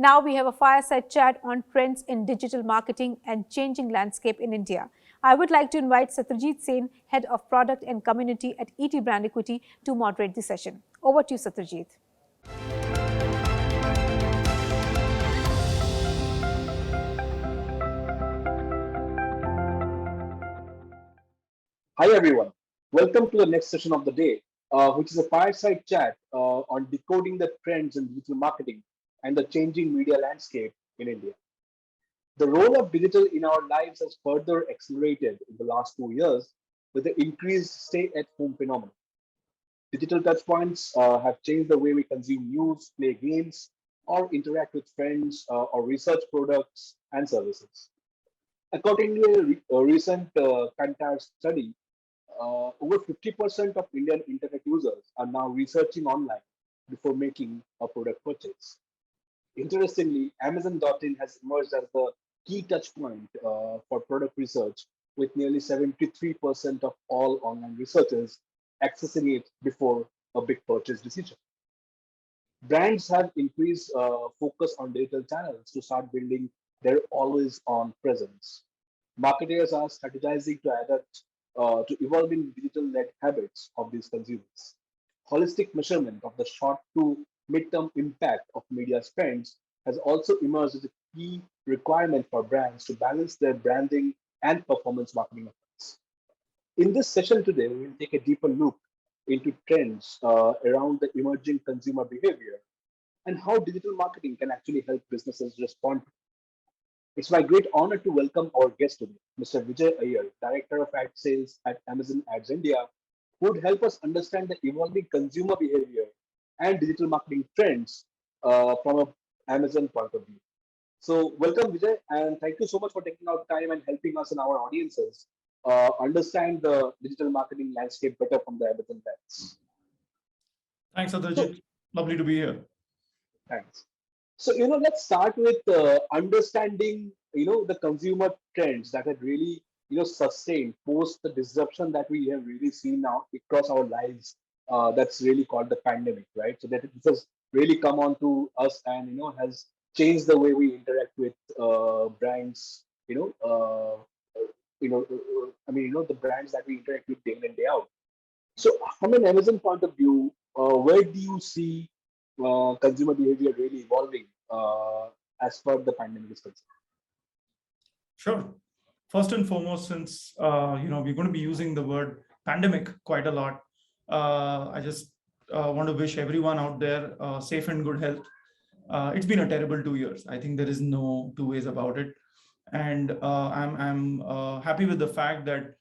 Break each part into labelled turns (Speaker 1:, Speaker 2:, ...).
Speaker 1: Now we have a fireside chat on trends in digital marketing and changing landscape in India. I would like to invite Satyajit Sen, Head of Product and Community at ET Brand Equity, to moderate the session. Over to you, Satyajit.
Speaker 2: Hi everyone, welcome to the next session of the day, which is a fireside chat on decoding the trends in digital marketing and the changing media landscape in India. The role of digital in our lives has further accelerated in the last 2 years with the increased stay-at-home phenomenon. Digital touchpoints have changed the way we consume news, play games, or interact with friends or research products and services. According to a recent Kantar study, over 50% of Indian internet users are now researching online before making a product purchase. Interestingly, Amazon.in has emerged as the key touchpoint for product research, with nearly 73% of all online researchers accessing it before a big purchase decision. Brands have increased focus on digital channels to start building their always on presence. Marketers are strategizing to adapt to evolving digital led habits of these consumers. Holistic measurement of the short to mid-term impact of media spends has also emerged as a key requirement for brands to balance their branding and performance marketing efforts. In this session today, we will take a deeper look into trends around the emerging consumer behavior and how digital marketing can actually help businesses respond. It's my great honor to welcome our guest today, Mr. Vijay Iyer, Director of Ad Sales at Amazon Ads India, who would help us understand the evolving consumer behavior and digital marketing trends from an Amazon point of view. So, welcome, Vijay, and thank you so much for taking out time and helping us and our audiences understand the digital marketing landscape better from the Amazon lens.
Speaker 3: Thanks,
Speaker 2: So,
Speaker 3: Satyajit. Lovely to be here.
Speaker 2: thanks. So, let's start with understanding, the consumer trends that had really, sustained post the disruption that we have really seen now across our lives. That's really called the pandemic, right? So that this has really come on to us and, has changed the way we interact with brands, the brands that we interact with day in and day out. So, from an Amazon point of view, where do you see consumer behavior really evolving as per the pandemic is concerned?
Speaker 3: Sure. First and foremost, since we're going to be using the word pandemic quite a lot, I just want to wish everyone out there safe and good health. It's been a terrible 2 years. I think there is no two ways about it, and I'm happy with the fact that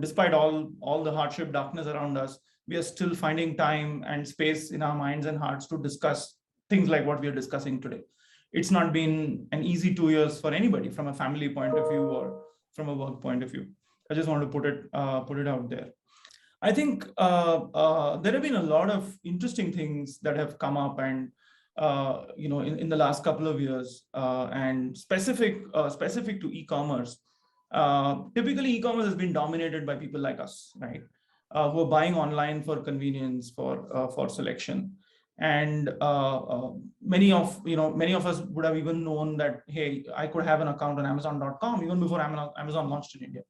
Speaker 3: despite all the hardship, darkness around us, we are still finding time and space in our minds and hearts to discuss things like what we are discussing today. It's not been an easy 2 years for anybody from a family point of view or from a work point of view. I just want to put it out there. I think there have been a lot of interesting things that have come up, and in the last couple of years, and specific to e-commerce. Typically, e-commerce has been dominated by people like us, right? Who are buying online for convenience, for selection, and many of us would have even known that, hey, I could have an account on Amazon.com even before Amazon launched in India.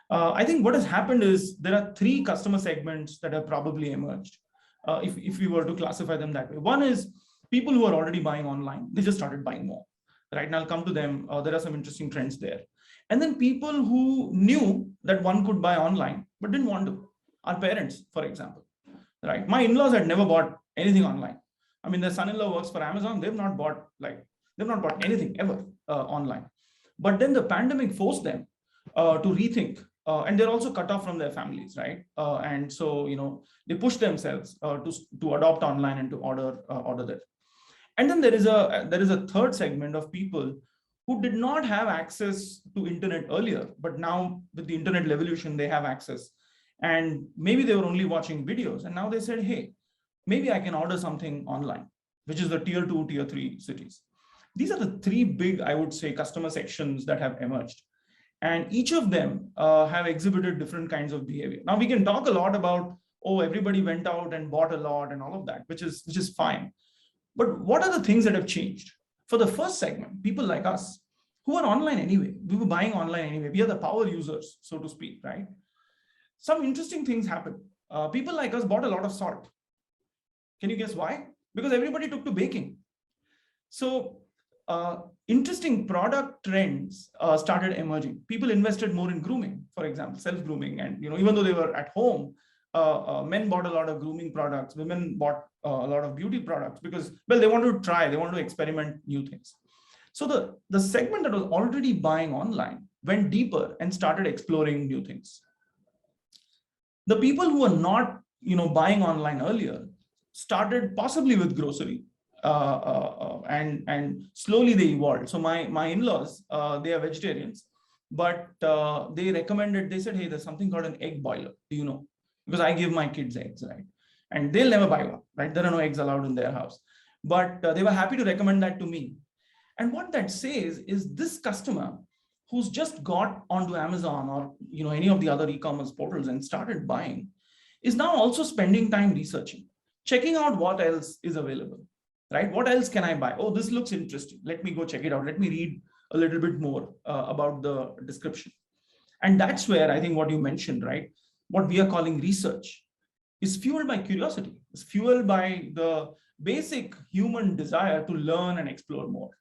Speaker 3: I think what has happened is there are three customer segments that have probably emerged, if we were to classify them that way. One is people who are already buying online; they just started buying more, right? And I'll come to them. There are some interesting trends there. And then people who knew that one could buy online but didn't want to. Our parents, for example, right? My in-laws had never bought anything online. I mean, their son-in-law works for Amazon. They've not bought anything ever online. But then the pandemic forced them to rethink, and they're also cut off from their families, right? And so they push themselves to adopt online and to order that. And then there is a third segment of people who did not have access to internet earlier, but now with the internet revolution, they have access. And maybe they were only watching videos, and now they said, hey, maybe I can order something online, which is the tier 2, tier 3 cities. These are the three big, I would say, customer sections that have emerged. And each of them have exhibited different kinds of behavior. Now we can talk a lot about, oh, everybody went out and bought a lot and all of that, which is fine. But what are the things that have changed? For the first segment, people like us who are online anyway, we were buying online anyway. We are the power users, so to speak, right? Some interesting things happened. People like us bought a lot of salt. Can you guess why? Because everybody took to baking. So interesting product trends started emerging. People invested more in grooming, for example, self-grooming. And even though they were at home, men bought a lot of grooming products. Women bought a lot of beauty products because, well, they want to try, they want to experiment new things. So the segment that was already buying online went deeper and started exploring new things. The people who were not, buying online earlier started possibly with grocery, and slowly they evolved. So my in-laws, they are vegetarians, but they recommended. They said, "Hey, there's something called an egg boiler. Do you know?" Because I give my kids eggs, right? And they'll never buy one, right? There are no eggs allowed in their house, but they were happy to recommend that to me. And what that says is this customer who's just got onto Amazon or any of the other e-commerce portals and started buying is now also spending time researching, checking out what else is available, right? What else can I buy? Oh, this looks interesting. Let me go check it out. Let me read a little bit more about the description. And that's where I think what you mentioned, right? What we are calling research is fueled by curiosity. It's fueled by the basic human desire to learn and explore more,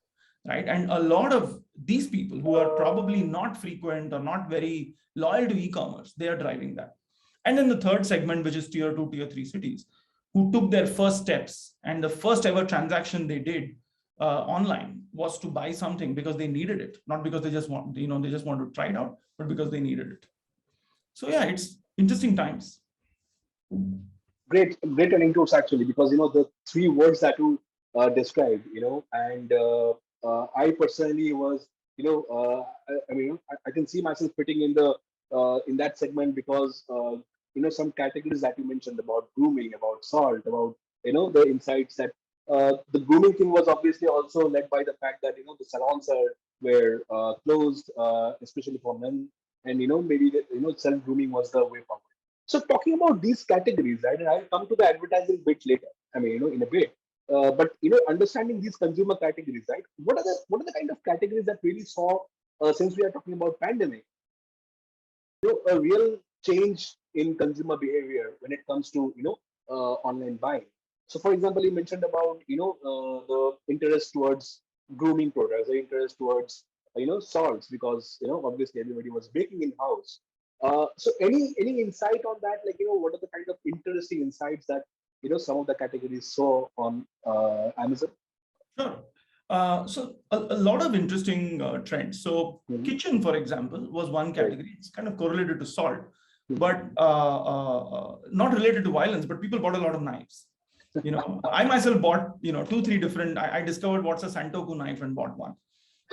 Speaker 3: right? And a lot of these people who are probably not frequent or not very loyal to e-commerce, they are driving that. And then the third segment, which is tier 2, tier 3 cities, who took their first steps, and the first ever transaction they did online was to buy something because they needed it, not because they just want, they just want to try it out, but because they needed it. So yeah, it's interesting times.
Speaker 2: Great anecdotes actually, because the three words that you described, and I personally was, I mean, I can see myself fitting in that segment because some categories that you mentioned about grooming, about salt, about the insights that the grooming thing was obviously also led by the fact that the salons were closed, especially for men, and maybe self grooming was the way forward. So talking about these categories, right, and I'll come to the advertising bit later. I mean, in a bit. But understanding these consumer categories, right? What are the kind of categories that really saw, since we are talking about pandemic, a real change in consumer behavior when it comes to online buying. So, for example, you mentioned about the interest towards grooming products, the interest towards salts, because obviously everybody was baking in house. So any insight on that? Like what are the kind of interesting insights that some of the categories saw on Amazon?
Speaker 3: Sure. So a lot of interesting trends. So kitchen, for example, was one category. It's kind of correlated to salt, but not related to violence. But people bought a lot of knives. I myself bought 2-3 different. I discovered what's a Santoku knife and bought one.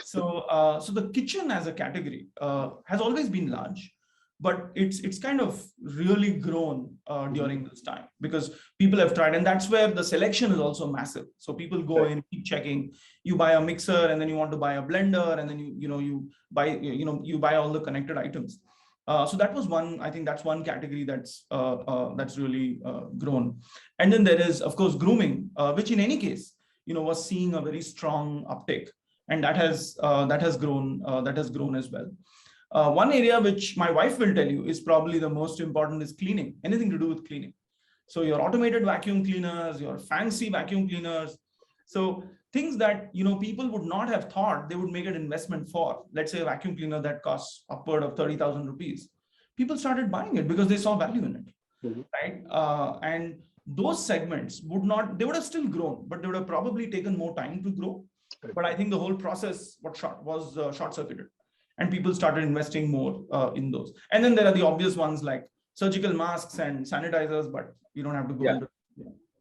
Speaker 3: So the kitchen as a category has always been large, but it's kind of really grown during this time because people have tried, and that's where the selection is also massive. So people go in, keep checking. You buy a mixer, and then you want to buy a blender, and then you buy all the connected items. So that was one. I think that's one category that's really grown. And then there is, of course, grooming, which in any case was seeing a very strong uptake, and that has grown as well. One area which my wife will tell you is probably the most important is cleaning, anything to do with cleaning. So your automated vacuum cleaners, your fancy vacuum cleaners. So things that people would not have thought they would make an investment for. Let's say a vacuum cleaner that costs upward of 30,000 rupees. People started buying it because they saw value in it, right? And those segments they would have still grown, but they would have probably taken more time to grow. But I think the whole process was short-circuited, and people started investing more in those. And then there are the obvious ones like surgical masks and sanitizers, but you don't have to go into.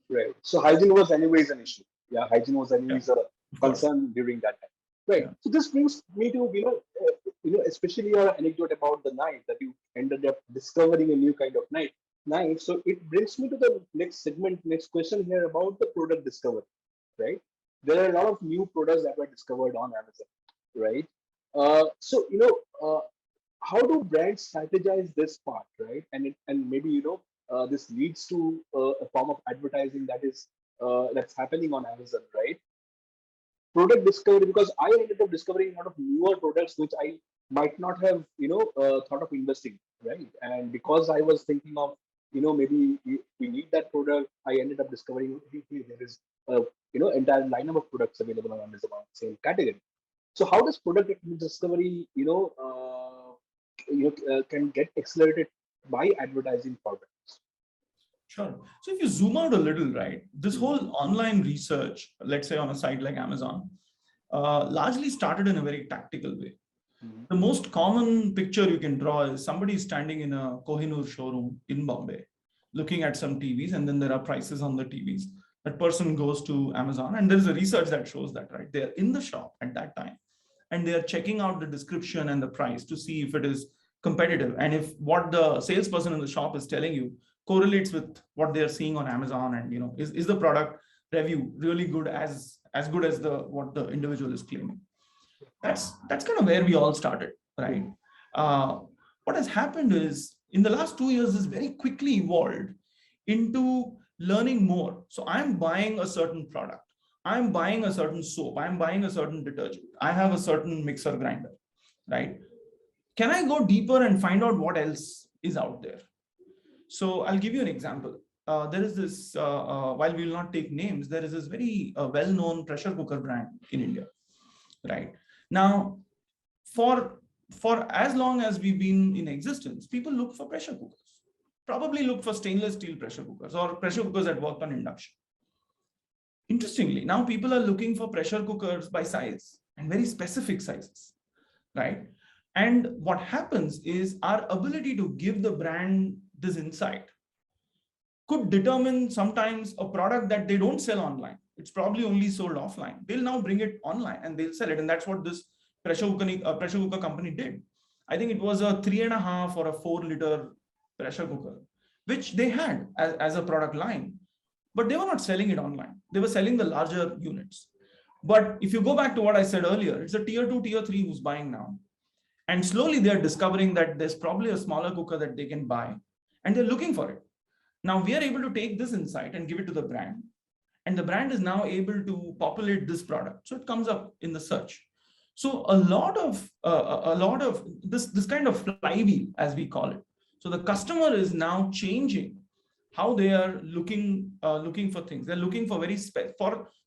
Speaker 2: Right. So hygiene was anyways an issue. Yeah, hygiene was anyways a concern during that time. Right. Yeah. So this brings me to especially your anecdote about the knife that you ended up discovering a new kind of knife. So it brings me to the next question here about the product discovery. Right. There are a lot of new products that were discovered on Amazon. Right. So how do brands strategize this part, right? And maybe this leads to a form of advertising that's happening on Amazon, right? product discovery, because I ended up discovering a lot of newer products which I might not have, thought of investing, right? And because I was thinking of, maybe we need that product, I ended up discovering, hey, there is a, entire lineup of products available on Amazon, same category. So how does product discovery, can get accelerated by advertising products?
Speaker 3: Sure. So if you zoom out a little, right, this whole online research, let's say on a site like Amazon, largely started in a very tactical way.
Speaker 2: Mhm.
Speaker 3: The most common picture you can draw is somebody standing in a Kohinoor showroom in Bombay, looking at some TVs, and then there are prices on the TVs. That person goes to Amazon, and there is a research that shows that, right? They're in the shop at that time, and they are checking out the description and the price to see if it is competitive, and if what the salesperson in the shop is telling you correlates with what they are seeing on Amazon, and is the product review really good, as good as the what the individual is claiming. That's kind of where we all started, right? uh, what has happened is in the last 2 years is very quickly evolved into learning more. So I'm buying a certain product, I'm buying a certain soap, I'm buying a certain detergent, I have a certain mixer grinder, right? Can I go deeper and find out what else is out there? So I'll give you an example. There is this, while we will not take names, there is this very well-known pressure cooker brand in India, right? Now, for as long as we've been in existence, people look for pressure cookers, probably look for stainless steel pressure cookers or pressure cookers that work on induction. Interestingly, now people are looking for pressure cookers by size and very specific sizes, right? And what happens is our ability to give the brand this insight could determine sometimes a product that they don't sell online. It's probably only sold offline. They'll now bring it online and they'll sell it. And that's what this pressure cooker company did. I think it was a 3.5 or a 4-liter pressure cooker, which they had as a product line, but they were not selling it online. They were selling the larger units. But if you go back to what I said earlier, it's a tier 2, tier 3 who's buying now. And slowly they're discovering that there's probably a smaller cooker that they can buy, and they're looking for it. Now we are able to take this insight and give it to the brand, and the brand is now able to populate this product. So it comes up in the search. So a lot of this kind of flywheel, as we call it. So the customer is now changing how they are looking for things. They're looking for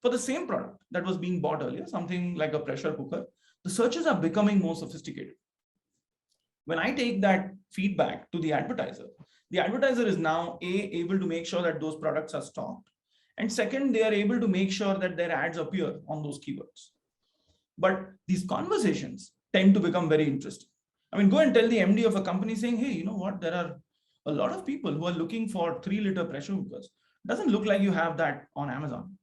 Speaker 3: for the same product that was being bought earlier, something like a pressure cooker. The searches are becoming more sophisticated. When I take that feedback to the advertiser is now able to make sure that those products are stocked, and second, they are able to make sure that their ads appear on those keywords. But these conversations tend to become very interesting. I mean, go and tell the MD of a company saying, hey, you know what, there are a lot of people who are looking for 3-liter pressure cookers. Doesn't look like you have that on Amazon.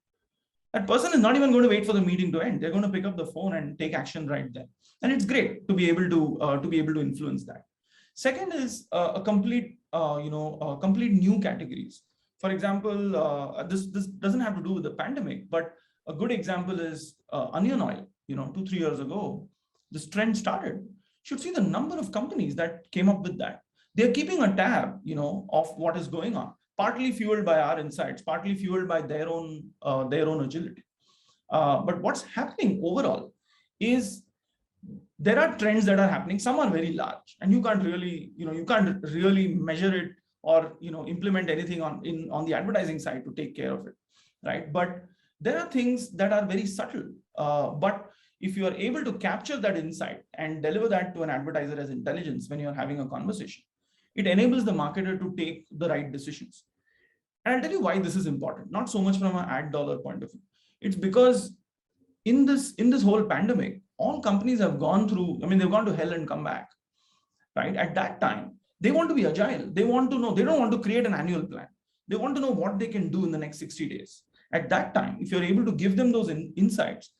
Speaker 3: That person is not even going to wait for the meeting to end. They're going to pick up the phone and take action right there. And it's great to be able to influence that. Second is a complete new categories. For example, this doesn't have to do with the pandemic, but a good example is onion oil. 2-3 years ago, this trend started. You should see the number of companies that came up with that. They're keeping a tab, of what is going on, partly fueled by our insights, partly fueled by their own agility. But what's happening overall is there are trends that are happening. Some are very large, and you can't really measure it or implement anything on the advertising side to take care of it, right? But there are things that are very subtle. But if you are able to capture that insight and deliver that to an advertiser as intelligence when you're having a conversation, it enables the marketer to take the right decisions. And I'll tell you why this is important, not so much from an ad dollar point of view. It's because in this whole pandemic, all companies have gone through, they've gone to hell and come back, right? At that time, they want to be agile. They want to know, they don't want to create an annual plan. They want to know what they can do in the next 60 days. At that time, if you're able to give them those insights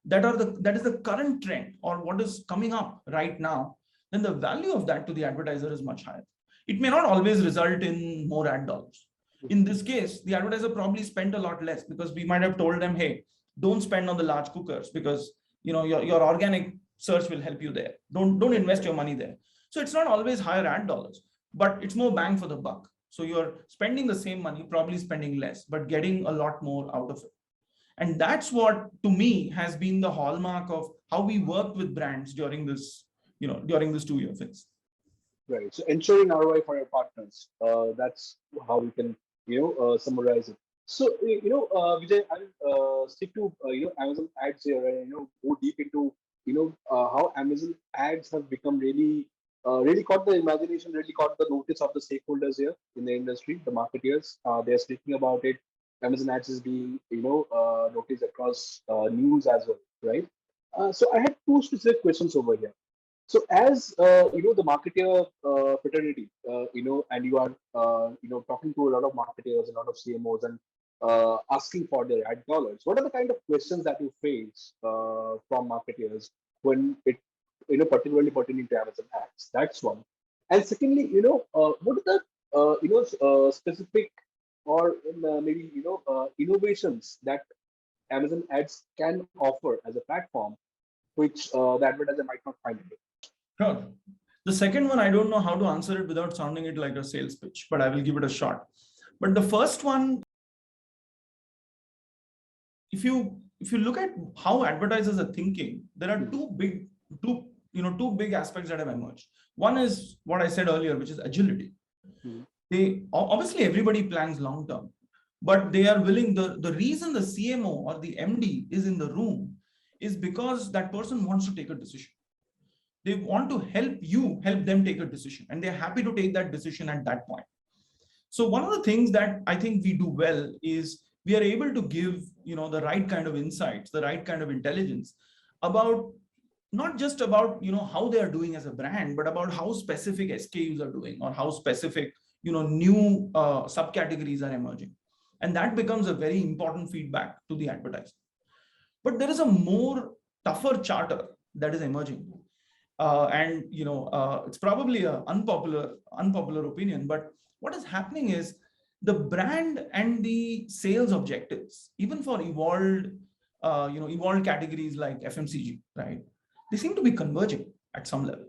Speaker 3: that is the current trend or what is coming up right now, then the value of that to the advertiser is much higher. It may not always result in more ad dollars. In this case, the advertiser probably spent a lot less because we might have told them, hey, don't spend on the large cookers because your organic search will help you there. Don't invest your money there. So it's not always higher ad dollars, but it's more bang for the buck. So you're spending the same money, probably spending less, but getting a lot more out of it. And that's what, to me, has been the hallmark of how we worked with brands during this, during this 2-year phase.
Speaker 2: Right. So ensuring ROI for your partners. That's how we can, summarize it. So, Vijay, I'll stick to Amazon ads here, and go deep into how Amazon ads have become really caught the imagination, really caught the notice of the stakeholders here in the industry, the marketeers. They're speaking about it. Amazon ads is being noticed across news as well, right? So I had two specific questions over here. So as the marketer fraternity, and you are talking to a lot of marketers, a lot of CMOs, and asking for their ad dollars. What are the kind of questions that you face from marketers when it particularly pertaining to Amazon ads? That's one. And secondly, what are the specific or maybe innovations that Amazon ads can offer as a platform, which the advertiser might not find it.
Speaker 3: Sure. The second one, I don't know how to answer it without sounding it like a sales pitch, but I will give it a shot. But the first one, if you look at how advertisers are thinking, there are two big aspects that have emerged. One is what I said earlier, which is agility. They obviously, everybody plans long term, but they are willing. The reason the CMO or the MD is in the room is because that person wants to take a decision. They want to help them take a decision, and they're happy to take that decision at that point. So one of the things that I think we do well is we are able to give the right kind of insights, the right kind of intelligence about not just about how they are doing as a brand, but about how specific SKUs are doing or how specific new subcategories are emerging, and that becomes a very important feedback to the advertiser. But there is a more tougher charter that is emerging. And it's probably an unpopular opinion, but what is happening is the brand and the sales objectives, even for evolved categories like FMCG, right? They seem to be converging at some level.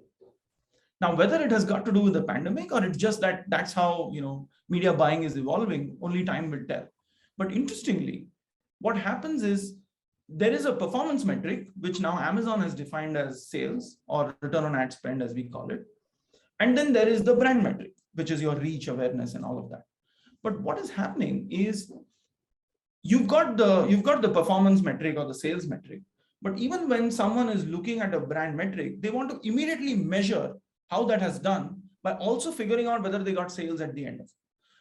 Speaker 3: Now, whether it has got to do with the pandemic or it's just that that's how media buying is evolving, only time will tell. But interestingly, what happens is there is a performance metric, which now Amazon has defined as sales or return on ad spend, as we call it. And then there is the brand metric, which is your reach, awareness, and all of that. But what is happening is you've got the performance metric or the sales metric. But even when someone is looking at a brand metric, they want to immediately measure how that has done by also figuring out whether they got sales at the end of it,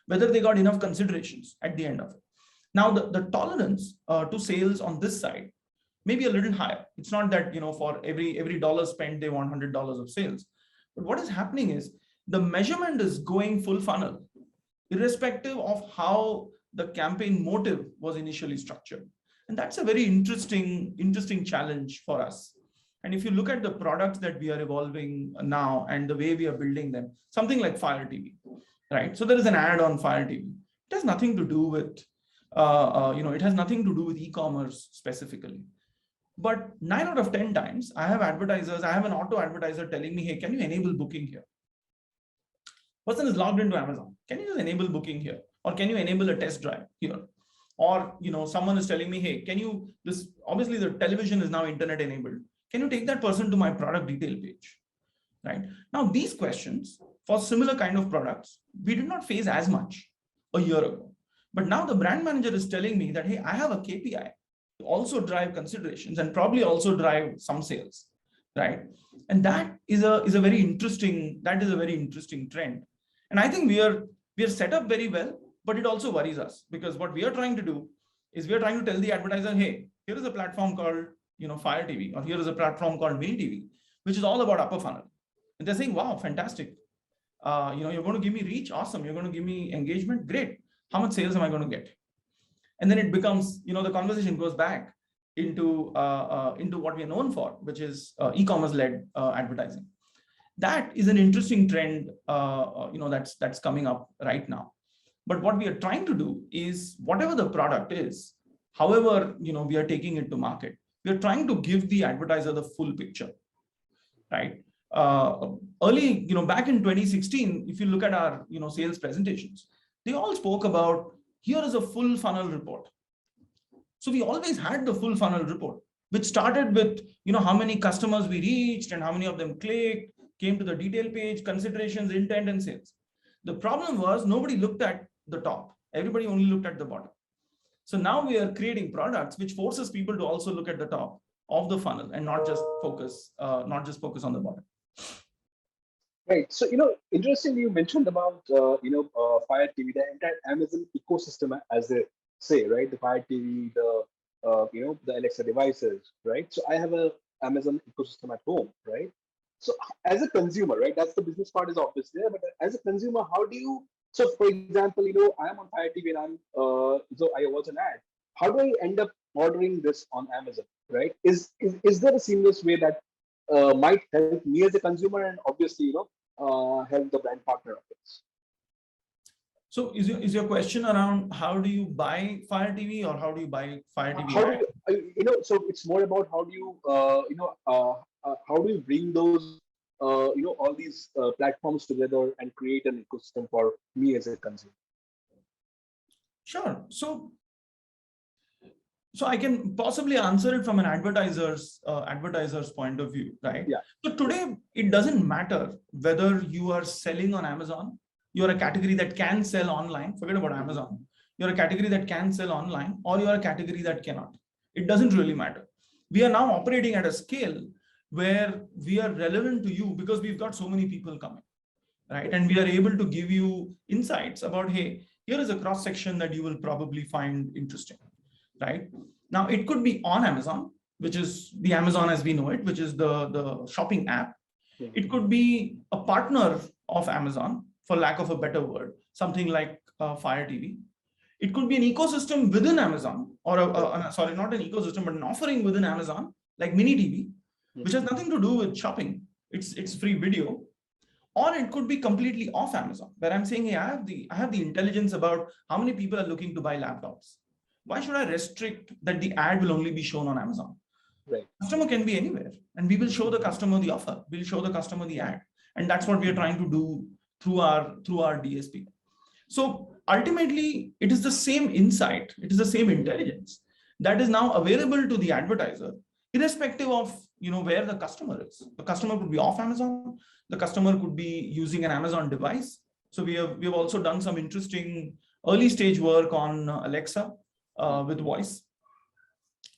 Speaker 3: whether they got enough considerations at the end of it. Now, the tolerance to sales on this side may be a little higher. It's not that, for every dollar spent, they want $100 of sales. But what is happening is the measurement is going full funnel, irrespective of how the campaign motive was initially structured. And that's a very interesting challenge for us. And if you look at the products that we are evolving now and the way we are building them, something like Fire TV, right? So there is an ad on Fire TV. It has nothing to do with it has nothing to do with e-commerce specifically. But 9 out of 10 times, I have an auto advertiser telling me, hey, can you enable booking here? Person is logged into Amazon. Can you just enable booking here? Or can you enable a test drive here? Or, someone is telling me, hey, obviously the television is now internet enabled. Can you take that person to my product detail page? Right? Now, these questions for similar kind of products, we did not face as much a year ago. But now the brand manager is telling me that, hey, I have a KPI to also drive considerations and probably also drive some sales, right? And that is a very interesting trend. And I think we are set up very well, but it also worries us because what we are trying to do is we are trying to tell the advertiser, hey, here is a platform called Fire TV, or here is a platform called Mini TV, which is all about upper funnel. And they're saying, wow, fantastic. You're going to give me reach, awesome. You're going to give me engagement, great. How much sales am I going to get? And then it becomes, the conversation goes back into what we are known for, which is e-commerce led advertising. That is an interesting trend, that's coming up right now. But what we are trying to do is whatever the product is, however, we are taking it to market, we are trying to give the advertiser the full picture, right? Early, back in 2016, if you look at our, sales presentations, they all spoke about, here is a full funnel report. So we always had the full funnel report, which started with, how many customers we reached and how many of them clicked, came to the detail page, considerations, intent, and sales. The problem was nobody looked at the top. Everybody only looked at the bottom. So now we are creating products which forces people to also look at the top of the funnel and not just focus on the bottom.
Speaker 2: Right. So, interestingly, you mentioned about, Fire TV, the entire Amazon ecosystem, as they say, right? The Fire TV, the Alexa devices, right? So I have a Amazon ecosystem at home, right? So as a consumer, right? That's the business part is obviously there, but as a consumer, how do you? So, for example, I'm on Fire TV and so I watch an ad. How do I end up ordering this on Amazon, right? Is there a seamless way that might help me as a consumer and obviously, help the brand partner of this?
Speaker 3: So is your question around how do you buy Fire TV or how do you buy Fire TV?
Speaker 2: How do so it's more about how do you, how do you bring those, all these platforms together and create an ecosystem for me as a consumer?
Speaker 3: Sure. So I can possibly answer it from an advertiser's point of view, right?
Speaker 2: Yeah.
Speaker 3: So today it doesn't matter whether you are selling on Amazon, you're a category that can sell online. Forget about Amazon. You're a category that can sell online, or you're a category that cannot. It doesn't really matter. We are now operating at a scale where we are relevant to you because we've got so many people coming, right? And we are able to give you insights about, hey, here is a cross section that you will probably find interesting. Right now, it could be on Amazon, which is the Amazon as we know it, which is the shopping app. It could be a partner of Amazon, for lack of a better word, something like Fire TV. It could be an ecosystem within Amazon, or sorry, not an ecosystem, but an offering within Amazon, like Mini TV, which has nothing to do with shopping. It's free video. Or it could be completely off Amazon, where I'm saying, hey, I have the intelligence about how many people are looking to buy laptops. Why should I restrict that the ad will only be shown on Amazon?
Speaker 2: Right.
Speaker 3: Customer can be anywhere, and we will show the customer the offer. We'll show the customer the ad, and that's what we are trying to do through our DSP. So ultimately, it is the same insight, it is the same intelligence that is now available to the advertiser, irrespective of where the customer is. The customer could be off Amazon. The customer could be using an Amazon device. So we have also done some interesting early stage work on Alexa. With voice.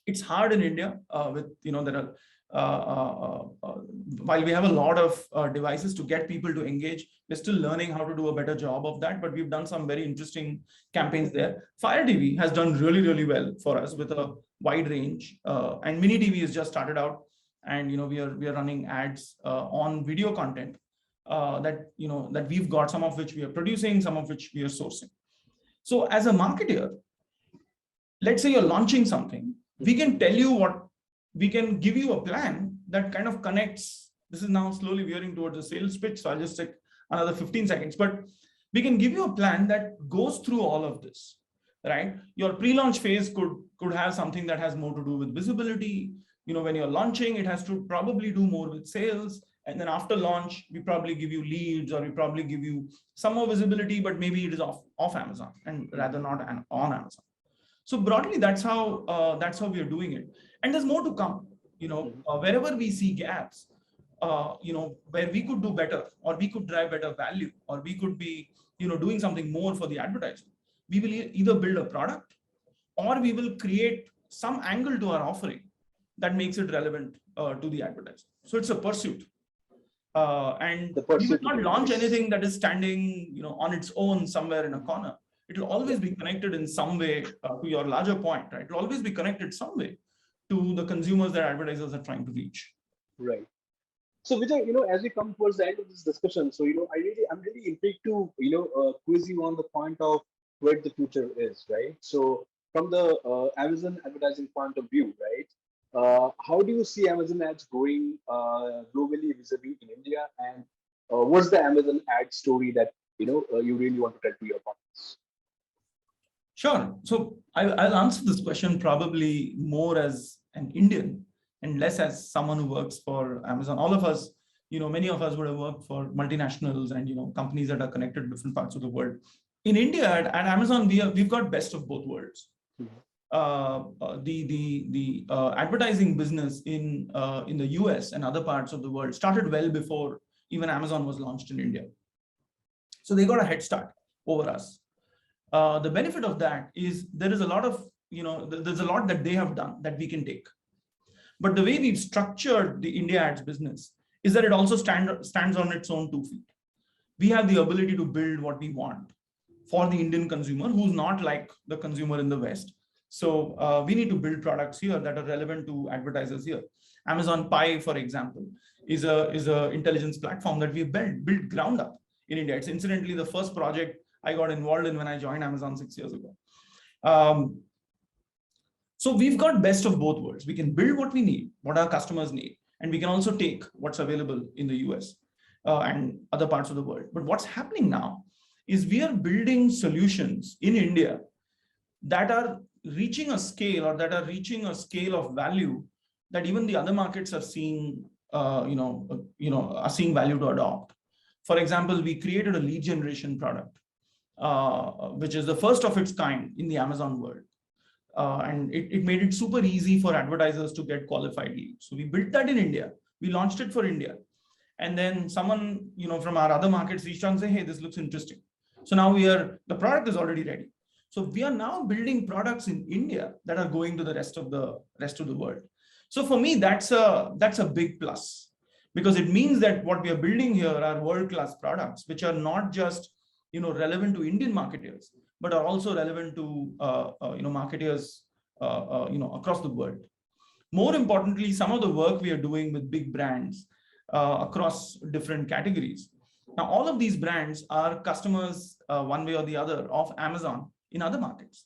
Speaker 3: It's hard in India there are, while we have a lot of devices to get people to engage, we're still learning how to do a better job of that, but we've done some very interesting campaigns there. Fire TV has done really, really well for us with a wide range, and Mini TV has just started out, and we are running ads on video content that we've got, some of which we are producing, some of which we are sourcing. So as a marketer, let's say you're launching something, we can tell you we can give you a plan that kind of connects. This is now slowly veering towards a sales pitch, so I'll just take another 15 seconds, but we can give you a plan that goes through all of this, right? Your pre-launch phase could have something that has more to do with visibility. When you're launching, it has to probably do more with sales. And then after launch, we probably give you leads, or we probably give you some more visibility, but maybe it is off Amazon and rather not on Amazon. So broadly, that's how we are doing it, and there's more to come. Wherever we see gaps, where we could do better, or we could drive better value, or we could be doing something more for the advertiser, we will either build a product, or we will create some angle to our offering that makes it relevant to the advertiser. So it's a pursuit, and we will not launch anything that is standing on its own somewhere in a corner. It will always be connected in some way to your larger point, right? It will always be connected some way to the consumers that advertisers are trying to reach.
Speaker 2: Right. So Vijay, as we come towards the end of this discussion, so I'm really intrigued to quiz you on the point of where the future is, right? So from the Amazon advertising point of view, right? How do you see Amazon ads going globally vis-a-vis in India, and what's the Amazon ad story that you really want to tell to your audience?
Speaker 3: Sure. So I'll answer this question probably more as an Indian and less as someone who works for Amazon. All of us, many of us would have worked for multinationals and companies that are connected to different parts of the world. In India, at Amazon, we've got best of both worlds. the advertising business in the US and other parts of the world started well before even Amazon was launched in India. So they got a head start over us. The benefit of that is there is a lot of, there's a lot that they have done that we can take. But the way we've structured the India ads business is that it also stands on its own 2 feet. We have the ability to build what we want for the Indian consumer who's not like the consumer in the West. So we need to build products here that are relevant to advertisers here. Amazon Pie, for example, is a intelligence platform that we built ground up in India. It's incidentally the first project I got involved in when I joined Amazon 6 years ago. So we've got best of both worlds. We can build what we need, what our customers need, and we can also take what's available in the US and other parts of the world. But what's happening now is we are building solutions in India that are reaching a scale of value that even the other markets are seeing, are seeing value to adopt. For example, we created a lead generation product, which is the first of its kind in the Amazon world. And it made it super easy for advertisers to get qualified leads. So we built that in India. We launched it for India. And then someone, from our other markets reached out and said, hey, this looks interesting. So now the product is already ready. So we are now building products in India that are going to the rest of the world. So for me, that's a big plus, because it means that what we are building here are world-class products, which are not just relevant to Indian marketers, but are also relevant to marketers across the world. More importantly, some of the work we are doing with big brands across different categories. Now, all of these brands are customers one way or the other of Amazon in other markets.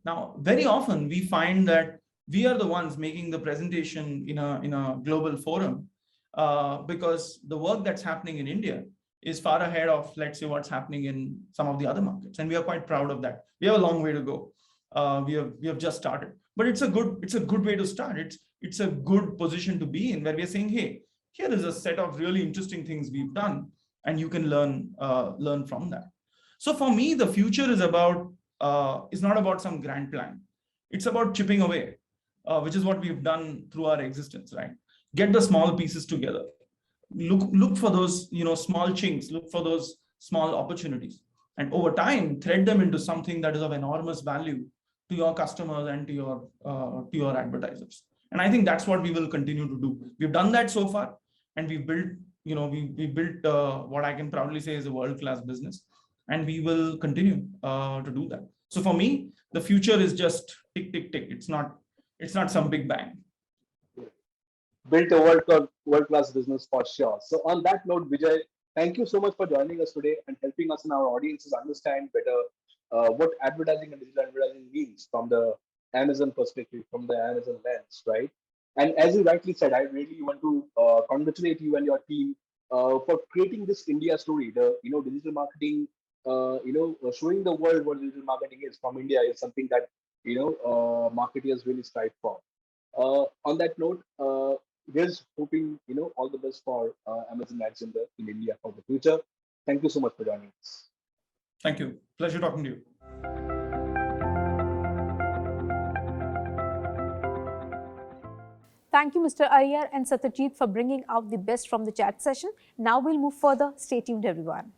Speaker 3: Now, very often we find that we are the ones making the presentation in a global forum because the work that's happening in India is far ahead of, let's say, what's happening in some of the other markets. And we are quite proud of that. We have a long way to go. We have just started, but it's a good way to start. It's a good position to be in, where we are saying, hey, here is a set of really interesting things we've done, and you can learn from that. So for me, the future is not about some grand plan. It's about chipping away, which is what we've done through our existence, right? Get the small pieces together. Look for those small chinks, look for those small opportunities, and over time thread them into something that is of enormous value to your customers and to your advertisers. And I think that's what we will continue to do. We've done that so far, and we've built we built what I can proudly say is a world-class business, and we will continue to do that. So for me, the future is just tick tick tick. It's not some big bang.
Speaker 2: Built a world-class business for sure. So on that note, Vijay, thank you so much for joining us today and helping us and our audiences understand better what advertising and digital advertising means from the Amazon perspective, from the Amazon lens, right? And as you rightly said, I really want to congratulate you and your team for creating this India story. The digital marketing, showing the world what digital marketing is from India is something that marketers really strive for. On that note, here's hoping all the best for Amazon ads in India for the future. Thank you so much for joining us.
Speaker 3: Thank you. Pleasure talking to you.
Speaker 1: Thank you, Mr. Iyer and Satyajit, for bringing out the best from the chat session. Now we'll move further. Stay tuned, everyone.